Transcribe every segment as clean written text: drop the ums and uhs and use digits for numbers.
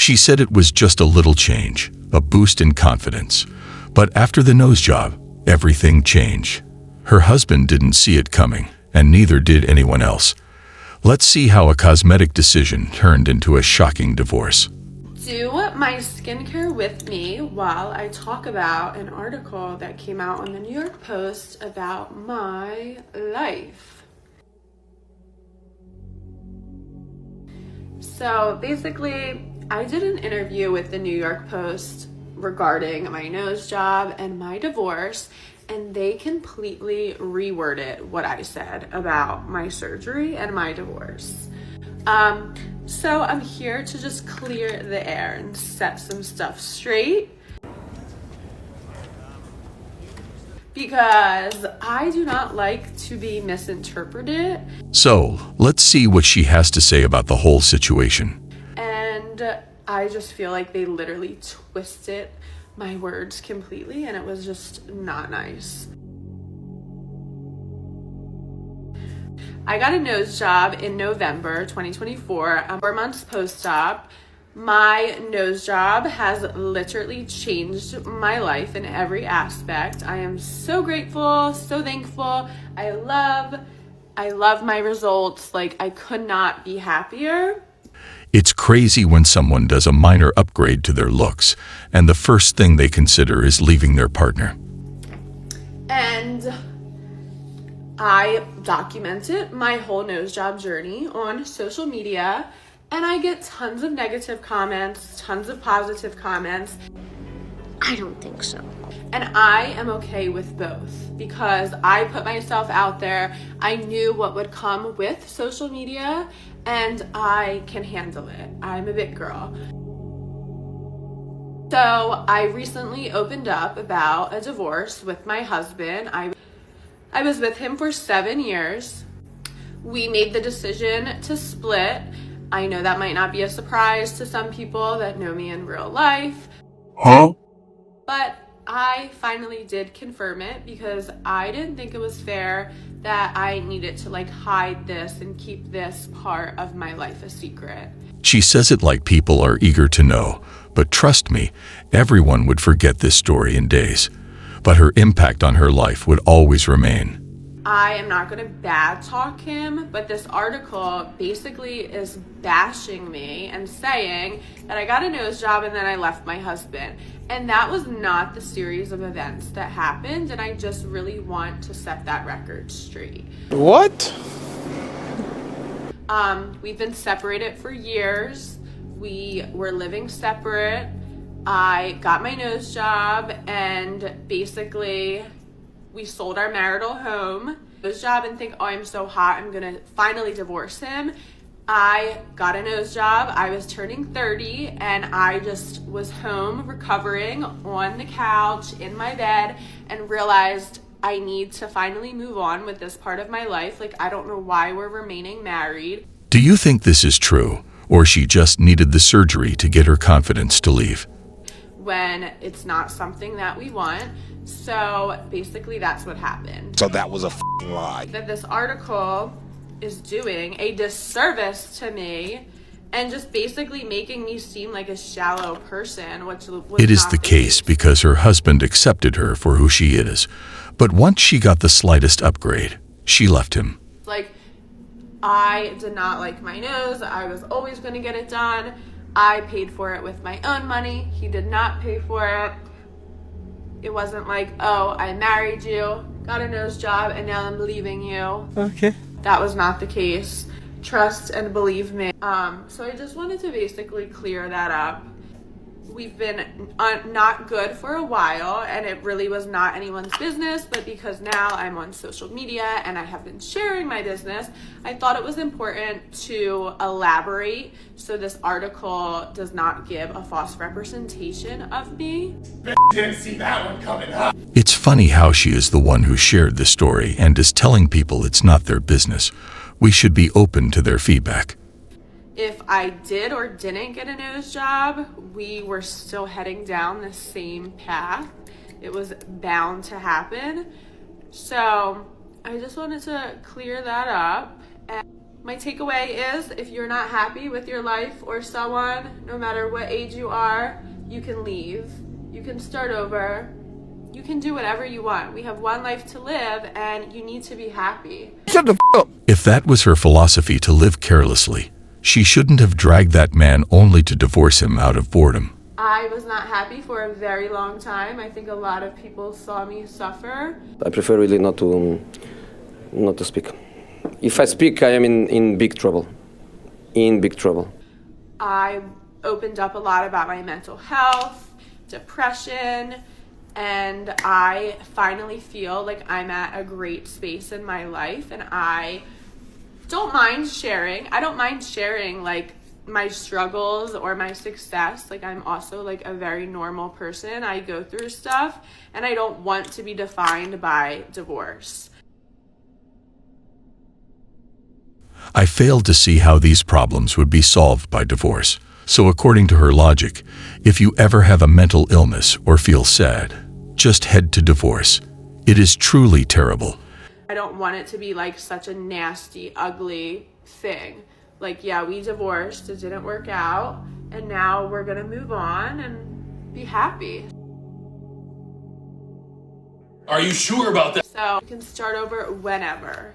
She said it was just a little change, a boost in confidence. But after the nose job, everything changed. Her husband didn't see it coming, and neither did anyone else. Let's see how a cosmetic decision turned into a shocking divorce. Do my skincare with me while I talk about an article that came out on the New York Post about my life. So basically, I did an interview with the New York Post regarding my nose job and my divorce, and they completely reworded what I said about my surgery and my divorce. So I'm here to just clear the air and set some stuff straight, because I do not like to be misinterpreted. So, let's see what she has to say about the whole situation. And I just feel like they literally twisted my words completely, and it was just not nice. I got a nose job in November 2024, 4 months post-op. My nose job has literally changed my life in every aspect. I am so grateful, so thankful. I love my results. Like, I could not be happier. It's crazy when someone does a minor upgrade to their looks, and the first thing they consider is leaving their partner. And I documented my whole nose job journey on social media, and I get tons of negative comments, tons of positive comments. I don't think so. And I am okay with both, because I put myself out there. I knew what would come with social media, and I can handle it. I'm a big girl. So I recently opened up about a divorce with my husband. I was with him for 7 years. We made the decision to split. I know that might not be a surprise to some people that know me in real life. Huh? But I finally did confirm it, because I didn't think it was fair that I needed to hide this and keep this part of my life a secret. She says it like people are eager to know, but trust me, everyone would forget this story in days. But her impact on her life would always remain. I am not going to bad talk him, but this article basically is bashing me and saying that I got a nose job and then I left my husband. And that was not the series of events that happened, and I just really want to set that record straight. What? We've been separated for years. We were living separate. I got my nose job, and basically we sold our marital home. Nose job and think, oh, I'm so hot, I'm gonna finally divorce him. I got a nose job. I was turning 30, and I just was home recovering on the couch in my bed, and realized I need to finally move on with this part of my life. I don't know why we're remaining married. Do you think this is true, or she just needed the surgery to get her confidence to leave? When it's not something that we want. So basically that's what happened. So that was a f***ing lie. That this article is doing a disservice to me, and just basically making me seem like a shallow person, which was It is not the case because her husband accepted her for who she is. But once she got the slightest upgrade, she left him. I did not like my nose. I was always going to get it done. I paid for it with my own money. He did not pay for it. It wasn't like, oh, I married you, got a nose job, and now I'm leaving you. Okay. That was not the case. Trust and believe me. So I just wanted to basically clear that up. We've been not good for a while, and it really was not anyone's business, but because now I'm on social media and I have been sharing my business, I thought it was important to elaborate so this article does not give a false representation of me. Didn't see that one coming, huh? It's funny how she is the one who shared the story and is telling people it's not their business. We should be open to their feedback. If I did or didn't get a nose job, we were still heading down the same path. It was bound to happen. So I just wanted to clear that up. My takeaway is, if you're not happy with your life or someone, no matter what age you are, you can leave. You can start over. You can do whatever you want. We have one life to live, and you need to be happy. Shut the f up. If that was her philosophy to live carelessly, she shouldn't have dragged that man only to divorce him out of boredom. I was not happy for a very long time. I think a lot of people saw me suffer. I prefer really not to speak. If I speak, I am in big trouble. In big trouble. I opened up a lot about my mental health, depression, and I finally feel like I'm at a great space in my life, and I don't mind sharing. I don't mind sharing like my struggles or my success. Like, I'm also like a very normal person. I go through stuff, and I don't want to be defined by divorce. I failed to see how these problems would be solved by divorce. So according to her logic, if you ever have a mental illness or feel sad, just head to divorce. It is truly terrible. I don't want it to be like such a nasty, ugly thing. Like, yeah, we divorced, it didn't work out, and now we're gonna move on and be happy. Are you sure about that? So you can start over whenever.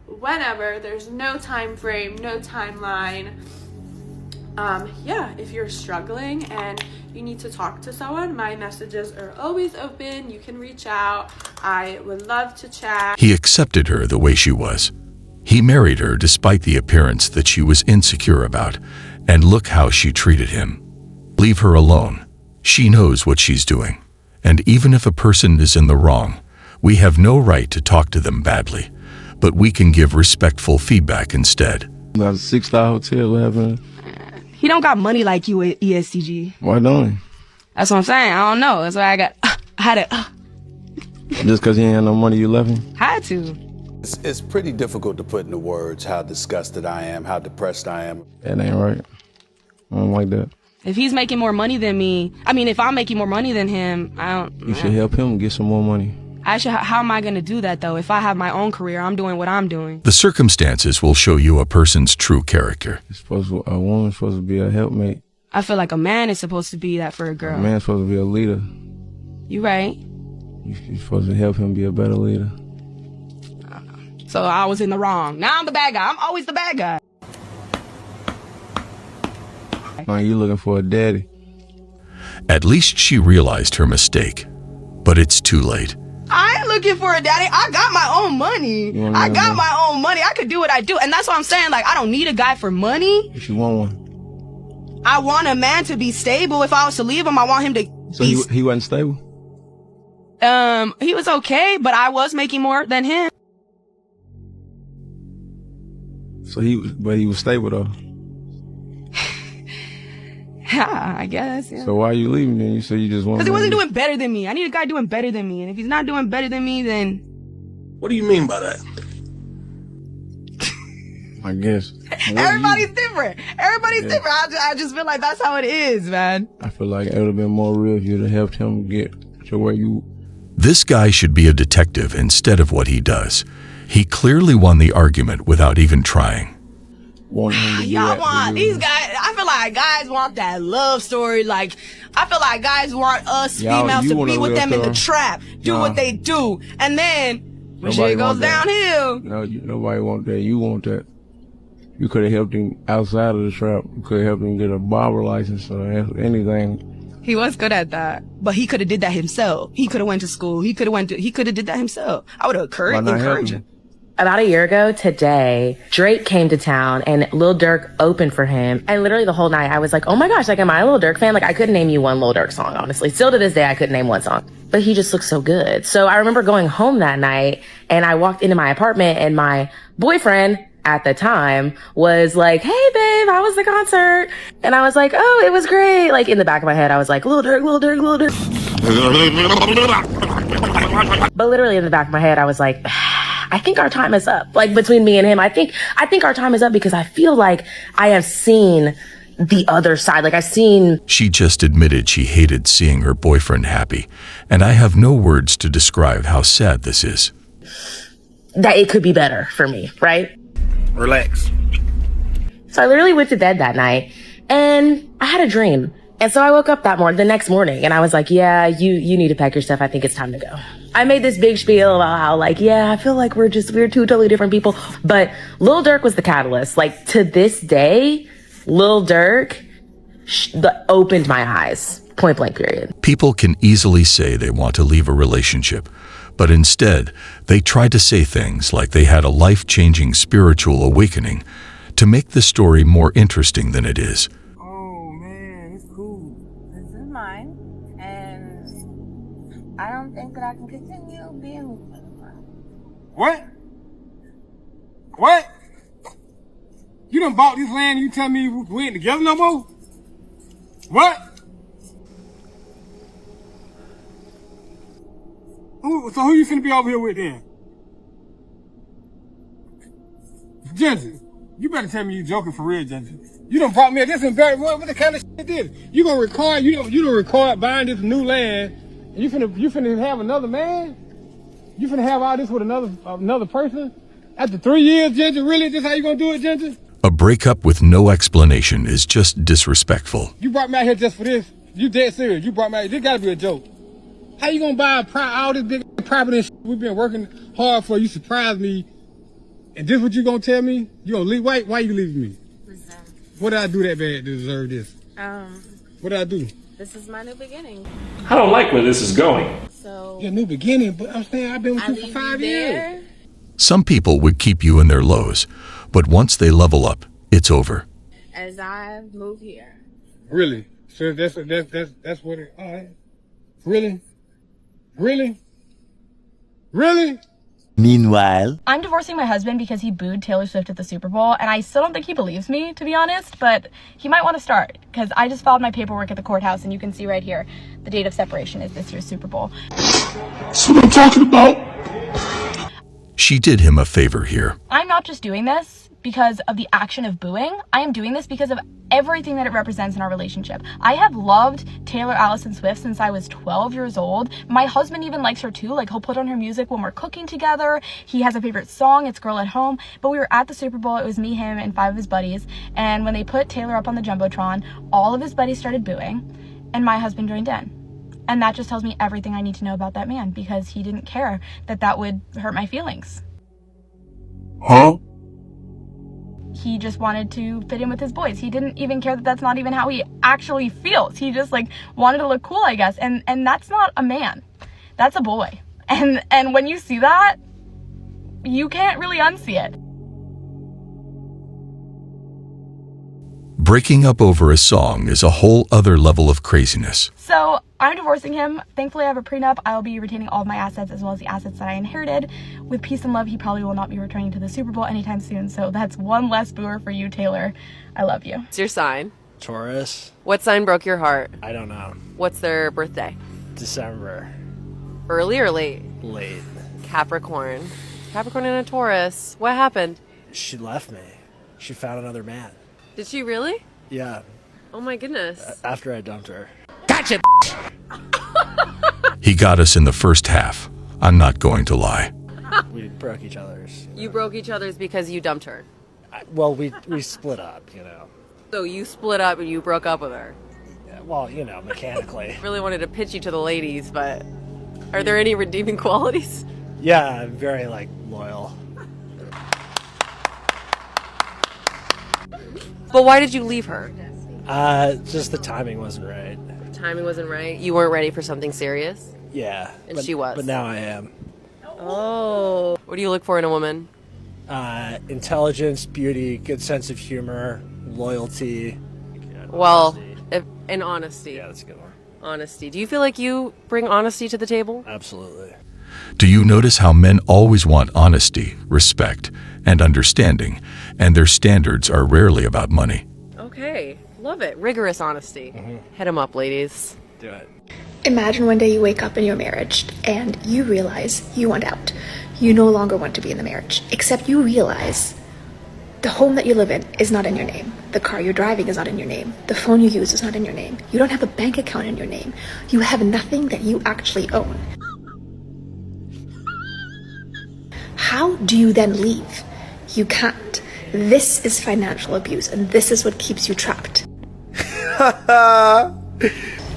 Whenever, there's no time frame, no timeline. Yeah, if you're struggling and you need to talk to someone, my messages are always open. You can reach out. I would love to chat. He accepted her the way she was. He married her despite the appearance that she was insecure about, and look how she treated him. Leave her alone. She knows what she's doing. And even if a person is in the wrong, we have no right to talk to them badly, but we can give respectful feedback instead. Got a 6-star hotel having. He don't got money like you at ESTG. Why don't he? That's what I'm saying. I don't know. That's why I had to. Just because he ain't had no money, you left him? Had to. It's pretty difficult to put into words how disgusted I am, how depressed I am. That ain't right. I don't like that. If he's making more money than me, if I'm making more money than him, You should help him get some more money. How am I going to do that, though? If I have my own career, I'm doing what I'm doing. The circumstances will show you a person's true character. A woman's supposed to be a helpmate. I feel like a man is supposed to be that for a girl. A man's supposed to be a leader. You right. You're supposed to help him be a better leader. So I was in the wrong. Now I'm the bad guy. I'm always the bad guy. You looking for a daddy. At least she realized her mistake, but it's too late. I ain't looking for a daddy. I got my own money. I got my own money. I could do what I do. And that's what I'm saying. Like, I don't need a guy for money. If you want one. I want a man to be stable. If I was to leave him, I want him to So he wasn't stable? He was okay, but I was making more than him. So he was stable though. Yeah, I guess. Yeah. So why are you leaving then? You said you just want. Because he wasn't doing better than me. I need a guy doing better than me. And if he's not doing better than me, then... What do you mean by that? I guess. Everybody's different. Everybody's different. I just feel like that's how it is, man. I feel like it would have been more real if you'd have helped him get to where you... This guy should be a detective instead of what he does. He clearly won the argument without even trying. Y'all want these guys. I feel like guys want that love story. Like, I feel like guys want us females to be with them in the trap, do what they do, and then when shit goes downhill. No, nobody want that. You want that. You could have helped him outside of the trap. You could have helped him get a barber license or anything. He was good at that, but he could have did that himself. He could have went to school. He could have did that himself. I would have encouraged him. About a year ago today, Drake came to town and Lil Durk opened for him. And literally the whole night I was like, oh my gosh, like, am I a Lil Durk fan? Like, I couldn't name you one Lil Durk song, honestly. Still to this day, I couldn't name one song. But he just looked so good. So I remember going home that night and I walked into my apartment and my boyfriend at the time was like, hey babe, how was the concert? And I was like, oh, it was great. Like, in the back of my head, I was like, Lil Durk, Lil Durk, Lil Durk. But literally in the back of my head, I was like, I think our time is up. Like, between me and him, I think our time is up because I feel like I have seen the other side. Like, I've seen... She just admitted she hated seeing her boyfriend happy, and I have no words to describe how sad this is. That it could be better for me, right? Relax. So I literally went to bed that night and I had a dream. And so I woke up the next morning and I was like, yeah, you need to pack your stuff. I think it's time to go. I made this big spiel about how like, yeah, I feel like we're two totally different people. But Lil Durk was the catalyst. Like to this day, Lil Durk opened my eyes. Point blank period. People can easily say they want to leave a relationship, but instead, they try to say things like they had a life-changing spiritual awakening to make the story more interesting than it is. Oh man, it's cool. This is mine, and I don't think that I can continue being with you. What? What? You done bought this land, you tell me we ain't together no more? What? So who you finna be over here with then? Ginger, you better tell me you joking for real, Ginger. You done brought me this embarrassment. What the kind of shit is? You gonna record? You done record buying this new land, and you finna have another man? You finna have all this with another person? After 3 years, Ginger? Really? This how you gonna do it, Ginger? A breakup with no explanation is just disrespectful. You brought me out here just for this? You dead serious? You brought me out here? This gotta be a joke. How you gonna buy all this big property and shit we've been working hard for? You surprised me, and this what you gonna tell me? You gonna leave? Why you leaving me? What did I do that bad to deserve this? What did I do? This is my new beginning. I don't like where this is going. So Your new beginning, but I'm saying I've been with you for 5 years. Some people would keep you in their lows, but once they level up, it's over. As I move here. Really? So that's what it. All right. Really? Really? Really? Meanwhile, I'm divorcing my husband because he booed Taylor Swift at the Super Bowl, and I still don't think he believes me, to be honest, but he might want to start, because I just filed my paperwork at the courthouse, and you can see right here, the date of separation is this year's Super Bowl. That's what I'm talking about. She did him a favor here. I'm not just doing this because of the action of booing. I am doing this because of everything that it represents in our relationship. I have loved Taylor Allison Swift since I was 12 years old. My husband even likes her too. Like, he'll put on her music when we're cooking together. He has a favorite song, it's Girl at Home. But we were at the Super Bowl. It was me, him, and 5 of his buddies. And when they put Taylor up on the Jumbotron, all of his buddies started booing, and my husband joined in. And that just tells me everything I need to know about that man, because he didn't care that that would hurt my feelings. Huh? He just wanted to fit in with his boys. He didn't even care that that's not even how he actually feels. He just like wanted to look cool, I guess. And that's not a man. That's a boy. And when you see that, you can't really unsee it. Breaking up over a song is a whole other level of craziness. So I'm divorcing him. Thankfully, I have a prenup. I'll be retaining all of my assets as well as the assets that I inherited. With peace and love, he probably will not be returning to the Super Bowl anytime soon. So that's one less booer for you, Taylor. I love you. What's your sign? Taurus. What sign broke your heart? I don't know. What's their birthday? December. Early or late? Late. Capricorn. Capricorn and a Taurus. What happened? She left me. She found another man. Did she really? Yeah. Oh my goodness. After I dumped her. Gotcha. He got us in the first half. I'm not going to lie. We broke each other's. You broke each other's because you dumped her. Well, we split up, you know. So you split up and you broke up with her. Yeah, well, you know, mechanically. Really wanted to pitch you to the ladies, but are there any redeeming qualities? Yeah, I'm very like loyal. But why did you leave her? Just the timing wasn't right. Timing wasn't right. You weren't ready for something serious? Yeah. And she was. But now I am. Oh. What do you look for in a woman? Intelligence, beauty, good sense of humor, loyalty. Well, and honesty. Yeah, that's a good one. Honesty. Do you feel like you bring honesty to the table? Absolutely. Do you notice how men always want honesty, respect, and understanding, and their standards are rarely about money? Okay. Love it. Rigorous honesty. Hit 'em up, ladies. Do it. Imagine one day you wake up in your marriage and you realize you want out. You no longer want to be in the marriage, except you realize the home that you live in is not in your name. The car you're driving is not in your name. The phone you use is not in your name. You don't have a bank account in your name. You have nothing that you actually own. How do you then leave? You can't. This is financial abuse, and this is what keeps you trapped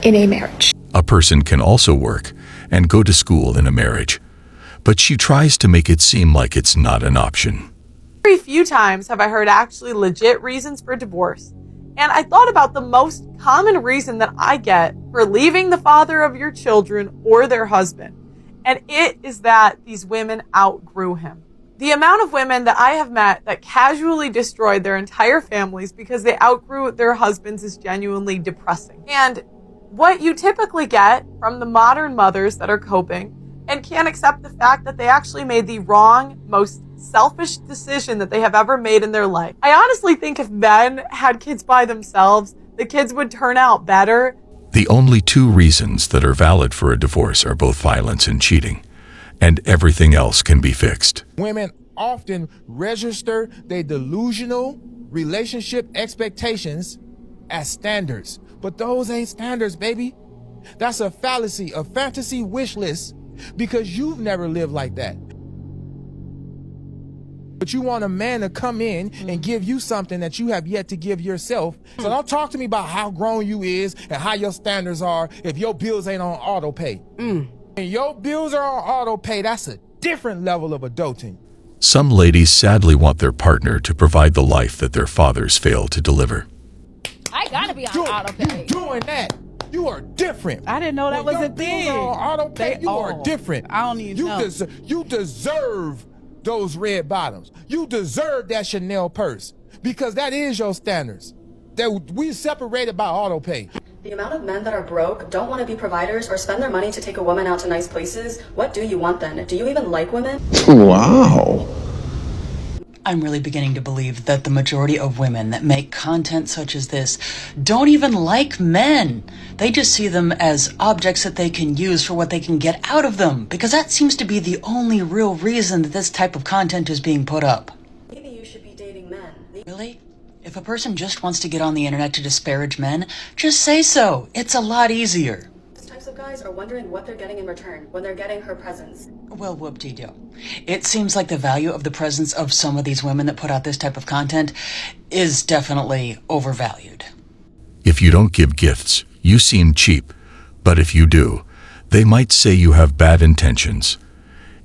in a marriage. A person can also work and go to school in a marriage, but she tries to make it seem like it's not an option. Very few times have I heard actually legit reasons for divorce. And I thought about the most common reason that I get for leaving the father of your children or their husband. And it is that these women outgrew him. The amount of women that I have met that casually destroyed their entire families because they outgrew their husbands is genuinely depressing. And what you typically get from the modern mothers that are coping and can't accept the fact that they actually made the wrong, most selfish decision that they have ever made in their life. I honestly think if men had kids by themselves, the kids would turn out better. The only two reasons that are valid for a divorce are both violence and cheating, and everything else can be fixed. Women often register their delusional relationship expectations as standards, but those ain't standards, baby. That's a fallacy, a fantasy wish list, because you've never lived like that. But you want a man to come in and give you something that you have yet to give yourself. So don't talk to me about how grown you is and how your standards are if your bills ain't on auto pay. And your bills are on auto pay, that's a different level of adulting. Some ladies sadly want their partner to provide the life that their fathers failed to deliver. I gotta be on auto pay. You doing that. You are different. I didn't know that was a thing. On auto pay, you are different. I don't even know. You deserve those red bottoms. You deserve that Chanel purse because that is your standards. That we separated by auto pay. The amount of men that are broke, don't want to be providers, or spend their money to take a woman out to nice places, what do you want then? Do you even like women? Wow. I'm really beginning to believe that the majority of women that make content such as this don't even like men. They just see them as objects that they can use for what they can get out of them, because that seems to be the only real reason that this type of content is being put up. Maybe you should be dating men. Really? If a person just wants to get on the internet to disparage men, just say so. It's a lot easier. These types of guys are wondering what they're getting in return when they're getting her presents. Well, whoop-de-doo. It seems like the value of the presence of some of these women that put out this type of content is definitely overvalued. If you don't give gifts, you seem cheap. But if you do, they might say you have bad intentions.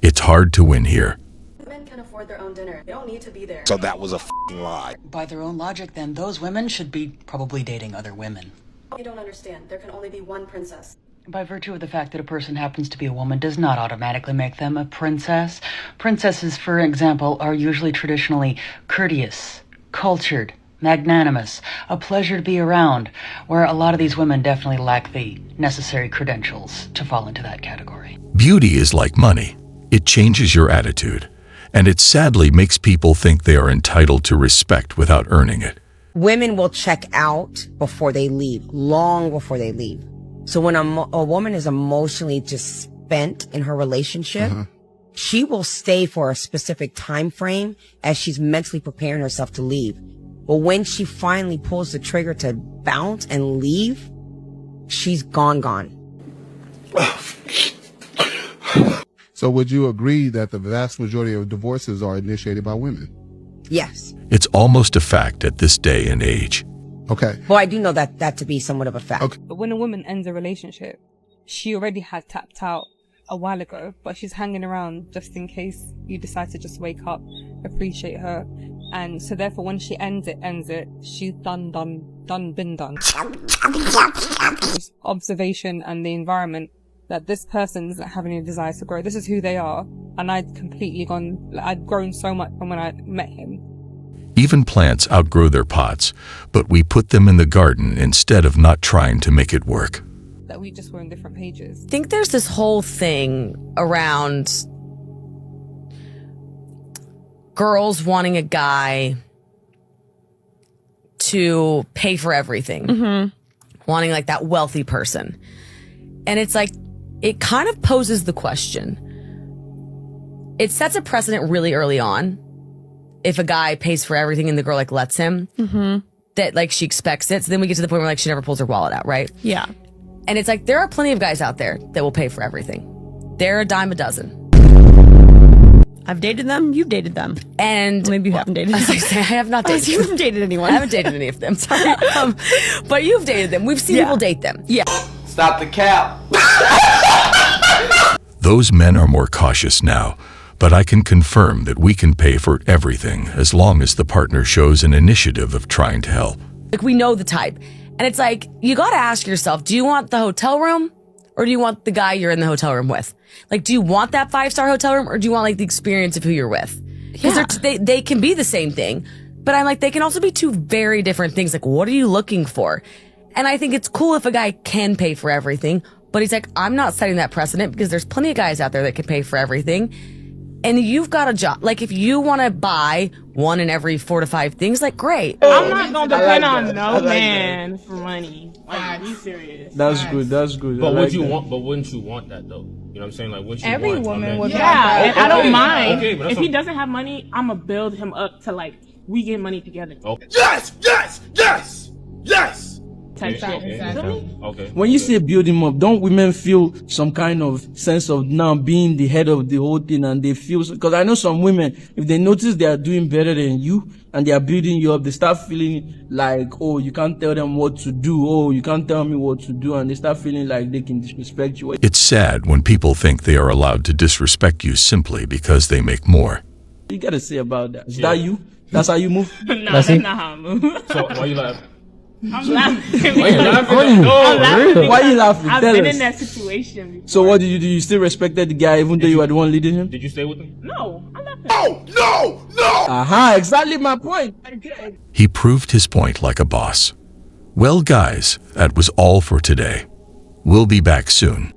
It's hard to win here. Men can afford their own dinner. They don't need to be there. So that was a lie. By their own logic, then, those women should be probably dating other women. You don't understand. There can only be one princess. By virtue of the fact that a person happens to be a woman does not automatically make them a princess. Princesses, for example, are usually traditionally courteous, cultured, magnanimous, a pleasure to be around, where a lot of these women definitely lack the necessary credentials to fall into that category. Beauty is like money. It changes your attitude, and it sadly makes people think they are entitled to respect without earning it. Women will check out before they leave, long before they leave. So when a woman is emotionally just spent in her relationship, she will stay for a specific time frame as she's mentally preparing herself to leave. But when she finally pulls the trigger to bounce and leave, she's gone. So would you agree that the vast majority of divorces are initiated by women? Yes. It's almost a fact at this day and age. Okay. Well, I do know that to be somewhat of a fact. Okay. But when a woman ends a relationship, she already had tapped out a while ago, but she's hanging around just in case you decide to just wake up, appreciate her. And so therefore when she ends it, she's done. Observation and the environment that this person doesn't have any desire to grow. This is who they are. And I'd grown so much from when I met him. Even plants outgrow their pots, but we put them in the garden instead of not trying to make it work. That we just were on different pages. I think there's this whole thing around girls wanting a guy to pay for everything. Wanting like that wealthy person. And it's like, it kind of poses the question. It sets a precedent really early on. If a guy pays for everything and the girl like lets him, that like she expects it. So then we get to the point where like she never pulls her wallet out, right? Yeah. And it's like, there are plenty of guys out there that will pay for everything. They're a dime a dozen. I've dated them. You've dated them. And maybe you haven't dated them. I have not dated them. You haven't dated anyone. I haven't dated any of them. Sorry. But you've dated them. We've seen people date them. Yeah. Stop the cap. Those men are more cautious now, but I can confirm that we can pay for everything as long as the partner shows an initiative of trying to help. Like, we know the type. And it's like, you got to ask yourself, do you want the hotel room or do you want the guy you're in the hotel room with? Like, do you want that 5-star hotel room or do you want like the experience of who you're with? Because they can be the same thing, but I'm like, they can also be two very different things. Like, what are you looking for? And I think it's cool if a guy can pay for everything, but he's like, I'm not setting that precedent because there's plenty of guys out there that can pay for everything. And you've got a job. Like, if you want to buy one in every 4 to 5 things, like, great. I'm not going to depend on no man for money. Like, be serious. That's good. That's good. But would you want? But wouldn't you want that though? You know what I'm saying? Like, wouldn't you Every want woman a man? would. Yeah, and I don't mind. Okay, but that's if he doesn't have money, I'm gonna build him up to like we get money together. Okay. Yes, yes, yes, yes. Type shit. Okay. When you say build him up, don't women feel some kind of sense of now being the head of the whole thing, and they feel, because I know some women, if they notice they are doing better than you and they are building you up, they start feeling like, oh, you can't tell them what to do, oh, you can't tell me what to do, and they start feeling like they can disrespect you. It's sad when people think they are allowed to disrespect you simply because they make more. You gotta say about that. Is that you? That's how you move? No, that's not how I move. So why you laughing? I'm laughing. Why you laughing? I'm laughing. Why you laughing? I've Tell been us. in that situation before. So what did you do? You still respected the guy even though you were the one leading him? Did you stay with him? No, I'm laughing. No. Aha, exactly my point. Okay. He proved his point like a boss. Well, guys, that was all for today. We'll be back soon.